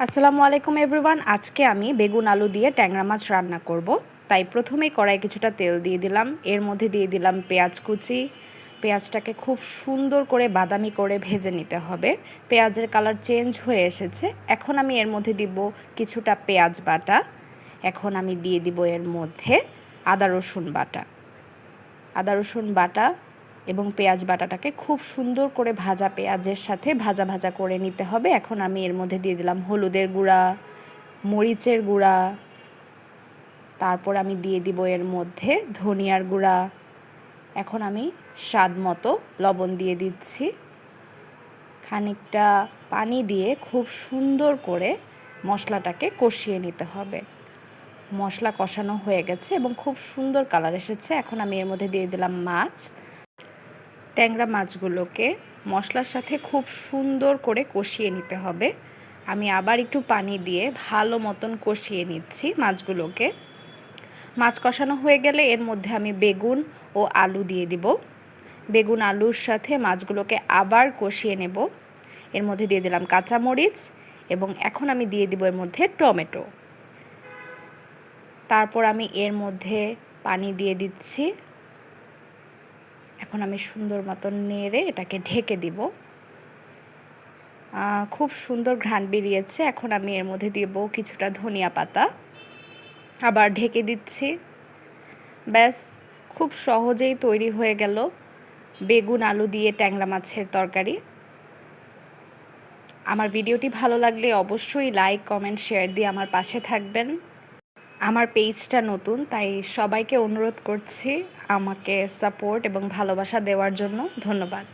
আসসালামু আলাইকুম এভরিওয়ান। আজকে আমি বেগুন আলু দিয়ে ট্যাংরা মাছ রান্না করব। তাই প্রথমেই কড়াইয়ে কিছুটা তেল দিয়ে দিলাম, এর মধ্যে দিয়ে দিলাম পেঁয়াজ কুচি। পেঁয়াজটাকে খুব সুন্দর করে বাদামি করে ভেজে নিতে হবে। পেঁয়াজের কালার চেঞ্জ হয়ে এসেছে। এখন আমি এর মধ্যে দিব কিছুটা পেঁয়াজ বাটা। এখন আমি দিয়ে দিব এর মধ্যে আদা রসুন বাটা এবং পেঁয়াজ বাটাটাকে খুব সুন্দর করে ভাজা পেঁয়াজের সাথে ভাজা ভাজা করে নিতে হবে। এখন আমি এর মধ্যে দিয়ে দিলাম হলুদের গুঁড়া, মরিচের গুঁড়া, তারপর আমি দিয়ে দিব এর মধ্যে ধনিয়ার গুঁড়া। এখন আমি স্বাদ মতো লবণ দিয়ে দিচ্ছি। খানিকটা পানি দিয়ে খুব সুন্দর করে মশলাটাকে কষিয়ে নিতে হবে। মশলা কষানো হয়ে গেছে এবং খুব সুন্দর কালার এসেছে। এখন আমি এর মধ্যে দিয়ে দিলাম ট্যাংরা মাছগুলোকে মশলার সাথে খুব সুন্দর করে কষিয়ে নিতে হবে। আমি আবার একটু পানি দিয়ে ভালো মতন কষিয়ে নিচ্ছি মাছগুলোকে। মাছ কষানো হয়ে গেলে এর মধ্যে আমি বেগুন ও আলু দিয়ে দিব। বেগুন আলুর সাথে মাছগুলোকে আবার কষিয়ে নেব। এর মধ্যে দিয়ে দিলাম কাঁচামরিচ এবং এখন আমি দিয়ে দিব এর মধ্যে টমেটো। তারপর আমি এর মধ্যে পানি দিয়ে দিচ্ছি। এখন আমি সুন্দর মতন নেড়ে এটাকে ঢেকে দিব। খুব সুন্দর ঘ্রাণ বেরিয়েছে। এখন আমি এর মধ্যে দিব কিছুটা ধনিয়া পাতা, আবার ঢেকে দিচ্ছি। ব্যাস, খুব সহজেই তৈরি হয়ে গেল বেগুন আলু দিয়ে ট্যাংরা মাছের তরকারি। আমার ভিডিওটি ভালো লাগলে অবশ্যই লাইক, কমেন্ট, শেয়ার দিয়ে আমার পাশে থাকবেন। আমার পেজটা নতুন, তাই সবাইকে অনুরোধ করছি আমাকে সাপোর্ট এবং ভালোবাসা দেওয়ার জন্য। ধন্যবাদ।